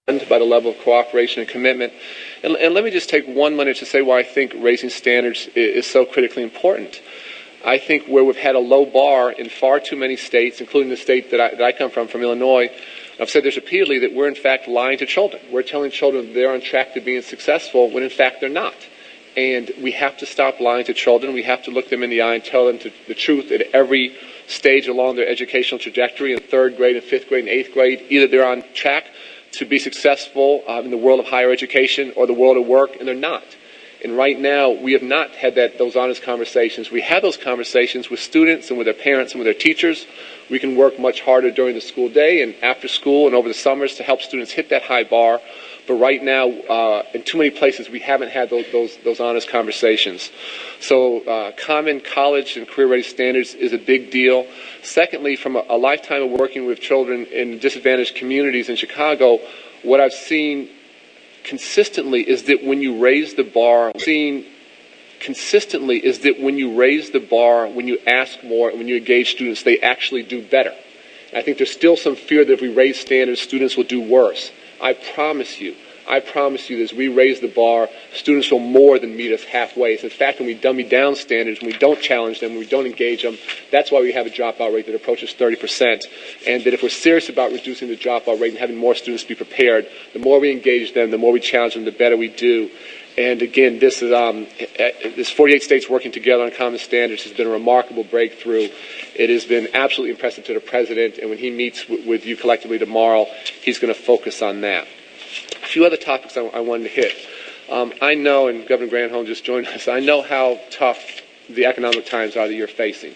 by the level of cooperation and commitment. And let me just take 1 minute to say why I think raising standards is so critically important. I think where we've had a low bar in far too many states, including the state that I come from Illinois, I've said this repeatedly, that we're in fact lying to children. We're telling children they're on track to being successful when in fact they're not. And we have to stop lying to children. We have to look them in the eye and tell them the truth at every stage along their educational trajectory in third grade and fifth grade and eighth grade. Either they're on track to be successful in the world of higher education or the world of work, and they're not. And right now, we have not had those honest conversations. We have those conversations with students and with their parents and with their teachers. We can work much harder during the school day and after school and over the summers to help students hit that high bar. But right now, in too many places, we haven't had those honest conversations. So common college and career-ready standards is a big deal. Secondly, from a lifetime of working with children in disadvantaged communities in Chicago, what I've seen consistently is that when you raise the bar, when you ask more, and when you engage students, they actually do better. And I think there's still some fear that if we raise standards, students will do worse. I promise you that as we raise the bar, students will more than meet us halfway. In fact, when we dummy down standards, when we don't challenge them, when we don't engage them, that's why we have a dropout rate that approaches 30%. And that if we're serious about reducing the dropout rate and having more students be prepared, the more we engage them, the more we challenge them, the better we do. And again, this 48 states working together on common standards has been a remarkable breakthrough. It has been absolutely impressive to the president, and when he meets with you collectively tomorrow, he's going to focus on that. A few other topics I wanted to hit. I know, and Governor Granholm just joined us, I know how tough the economic times are that you're facing.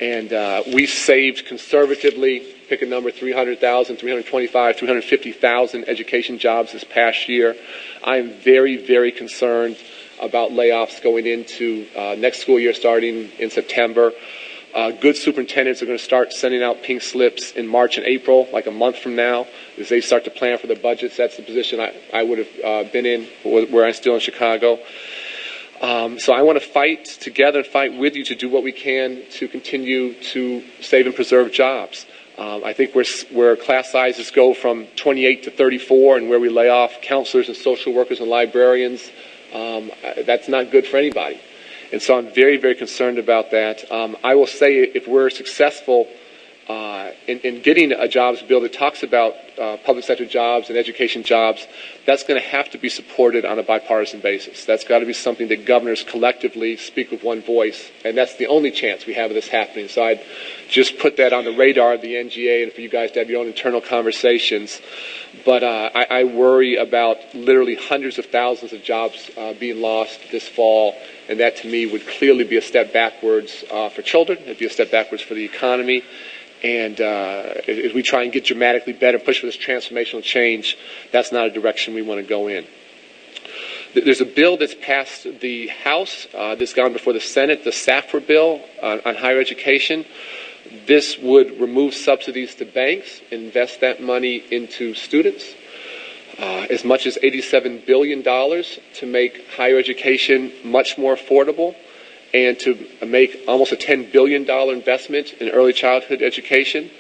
And we saved conservatively, pick a number, 300,000, 325, 350,000 education jobs this past year. I am very, very concerned about layoffs going into next school year starting in September. Good superintendents are going to start sending out pink slips in March and April, like a month from now, as they start to plan for their budgets. That's the position I would have been in where I'm still in Chicago. So I want to fight together and fight with you to do what we can to continue to save and preserve jobs. I think where class sizes go from 28 to 34 and where we lay off counselors and social workers and librarians, that's not good for anybody. And so I'm very, very concerned about that. I will say if we're successful in getting a jobs bill that talks about public sector jobs and education jobs, that's going to have to be supported on a bipartisan basis. That's got to be something that governors collectively speak with one voice, and that's the only chance we have of this happening. So I'd just put that on the radar of the NGA and for you guys to have your own internal conversations. But I worry about literally hundreds of thousands of jobs being lost this fall, and that to me would clearly be a step backwards for children. It would be a step backwards for the economy. And as we try and get dramatically better, push for this transformational change, that's not a direction we want to go in. There's a bill that's passed the House that's gone before the Senate, the SAFRA bill on higher education. This would remove subsidies to banks, invest that money into students, as much as $87 billion to make higher education much more affordable, and to make almost a $10 billion investment in early childhood education.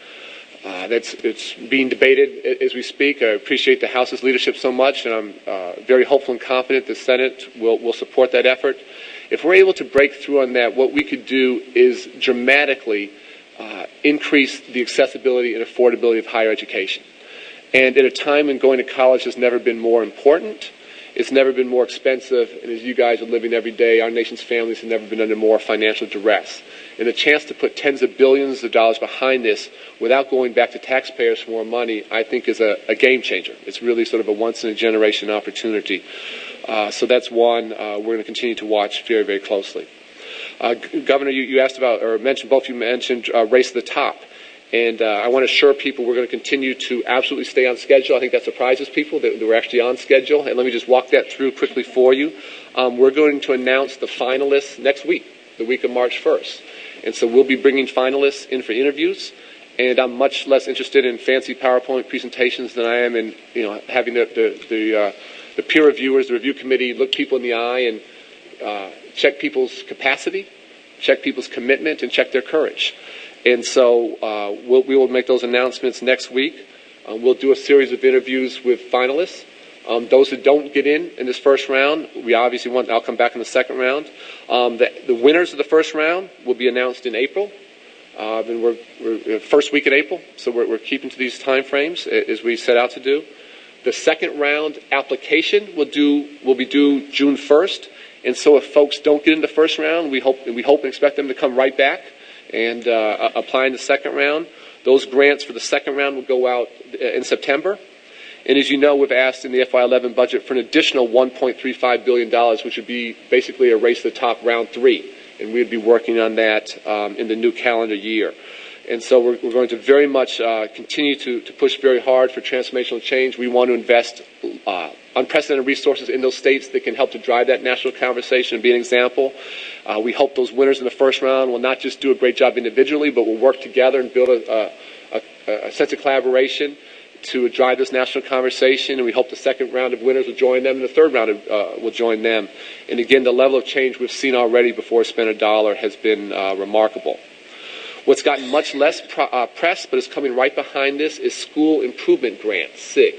It's being debated as we speak. I appreciate the House's leadership so much, and I'm very hopeful and confident the Senate will support that effort. If we're able to break through on that, what we could do is dramatically increase the accessibility and affordability of higher education. And at a time when going to college has never been more important, it's never been more expensive, and as you guys are living every day, our nation's families have never been under more financial duress. And the chance to put tens of billions of dollars behind this without going back to taxpayers for more money, I think is a game changer. It's really sort of a once-in-a-generation opportunity. So that's one we're going to continue to watch very, very closely. Governor, you asked about, or mentioned, both of you mentioned Race to the Top. And I want to assure people we're going to continue to absolutely stay on schedule. I think that surprises people that we're actually on schedule. And let me just walk that through quickly for you. We're going to announce the finalists next week, the week of March 1st. And so we'll be bringing finalists in for interviews. And I'm much less interested in fancy PowerPoint presentations than I am in having the peer reviewers, the review committee, look people in the eye and check people's capacity, check people's commitment, and check their courage. And so we will make those announcements next week. We'll do a series of interviews with finalists. Those that don't get in this first round, we obviously want, I'll come back in the second round. The winners of the first round will be announced in April. And we're first week in April, so we're keeping to these time frames as we set out to do. The second round application will be due June 1st, and so if folks don't get in the first round, we hope and expect them to come right back and apply in the second round. Those grants for the second round will go out in September. And as you know, we've asked in the FY11 budget for an additional $1.35 billion, which would be basically a race to the top round 3. And we'd be working on that in the new calendar year. And so we're going to very much continue to push very hard for transformational change. We want to invest unprecedented resources in those states that can help to drive that national conversation and be an example. We hope those winners in the first round will not just do a great job individually, but will work together and build a sense of collaboration to drive this national conversation, and we hope the second round of winners will join them, and the third round will join them. And again, the level of change we've seen already before spend a dollar has been remarkable. What's gotten much less press, but is coming right behind this, is School Improvement Grants, SIG.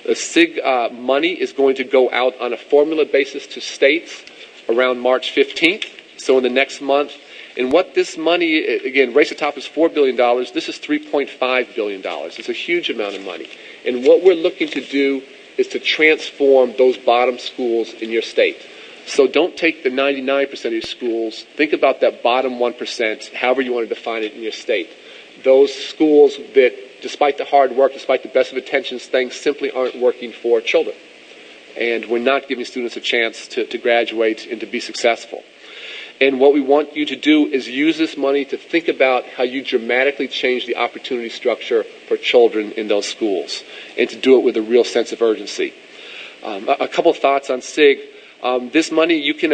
The SIG money is going to go out on a formula basis to states around March 15th, so in the next month. And what this money, again, Race to the Top is $4 billion. This is $3.5 billion. It's a huge amount of money. And what we're looking to do is to transform those bottom schools in your state. So don't take the 99% of your schools. Think about that bottom 1%, however you want to define it in your state. Those schools that, despite the hard work, despite the best of intentions, things simply aren't working for children. And we're not giving students a chance to graduate and to be successful. And what we want you to do is use this money to think about how you dramatically change the opportunity structure for children in those schools, and to do it with a real sense of urgency. A couple of thoughts on SIG. This money you can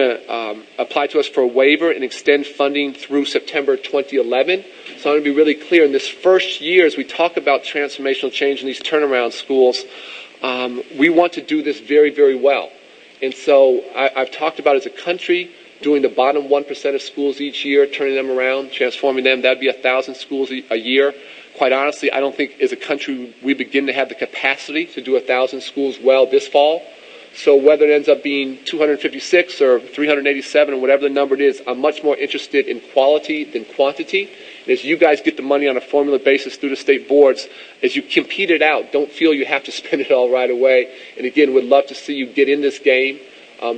apply to us for a waiver and extend funding through September 2011. So I want to be really clear. In this first year, as we talk about transformational change in these turnaround schools, we want to do this very, very well. And so I've talked about, as a country, doing the bottom 1% of schools each year, turning them around, transforming them. That would be 1,000 schools a year. Quite honestly, I don't think as a country we begin to have the capacity to do 1,000 schools well this fall. So whether it ends up being 256 or 387 or whatever the number it is, I'm much more interested in quality than quantity. And as you guys get the money on a formula basis through the state boards, as you compete it out, don't feel you have to spend it all right away. And again, we'd love to see you get in this game.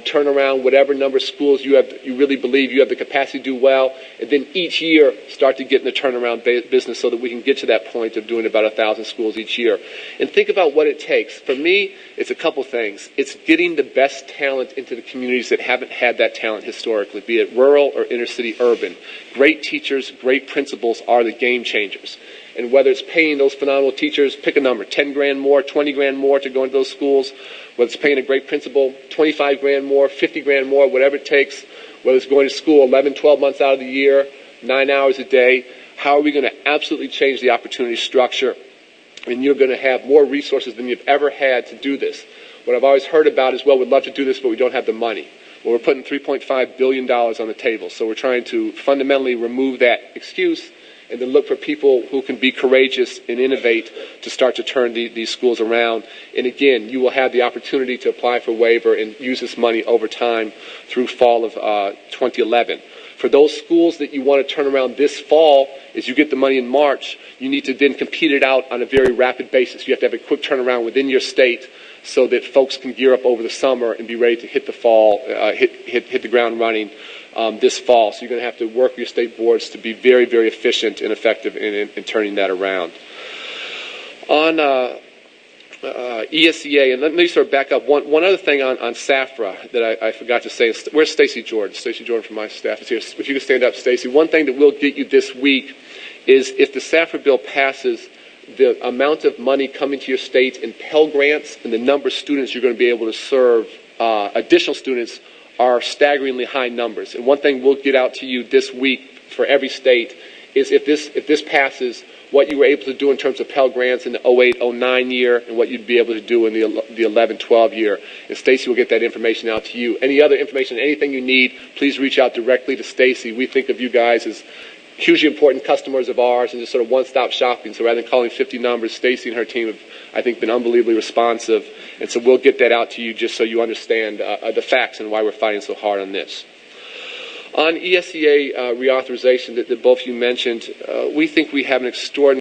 Turn around whatever number of schools you really believe you have the capacity to do well, and then each year start to get in the turnaround business so that we can get to that point of doing about 1,000 schools each year. And think about what it takes. For me, it's a couple things. It's getting the best talent into the communities that haven't had that talent historically, be it rural or inner city urban. Great teachers, great principals are the game changers. And whether it's paying those phenomenal teachers, pick a number, 10 grand more, 20 grand more to go into those schools, whether it's paying a great principal, 25 grand more, 50 grand more, whatever it takes, whether it's going to school 11, 12 months out of the year, 9 hours a day, how are we going to absolutely change the opportunity structure? And you're going to have more resources than you've ever had to do this. What I've always heard about is, well, we'd love to do this, but we don't have the money. Well, we're putting $3.5 billion on the table. So we're trying to fundamentally remove that excuse and then look for people who can be courageous and innovate to start to turn these schools around. And again, you will have the opportunity to apply for waiver and use this money over time through fall of 2011. For those schools that you want to turn around this fall, as you get the money in March, you need to then compete it out on a very rapid basis. You have to have a quick turnaround within your state so that folks can gear up over the summer and be ready to hit the fall, hit the ground running this fall. So you're going to have to work with your state boards to be very, very efficient and effective in turning that around. On ESEA, and let me sort of back up. One other thing on SAFRA that I forgot to say. Where's Stacy Jordan? Stacy Jordan from my staff is here. If you could stand up, Stacy. One thing that we'll get you this week is, if the SAFRA bill passes, the amount of money coming to your state in Pell Grants and the number of students you're going to be able to serve, additional students, are staggeringly high numbers. And one thing we'll get out to you this week for every state is, if this passes, what you were able to do in terms of Pell Grants in the 08-09 year and what you'd be able to do in the 11-12 year. And Stacy will get that information out to you. Any other information, anything you need, please reach out directly to Stacy. We think of you guys as hugely important customers of ours and just sort of one-stop shopping. So rather than calling 50 numbers, Stacy and her team have, I think, been unbelievably responsive. And so we'll get that out to you just so you understand the facts and why we're fighting so hard on this. On ESEA reauthorization that both of you mentioned, we think we have an extraordinary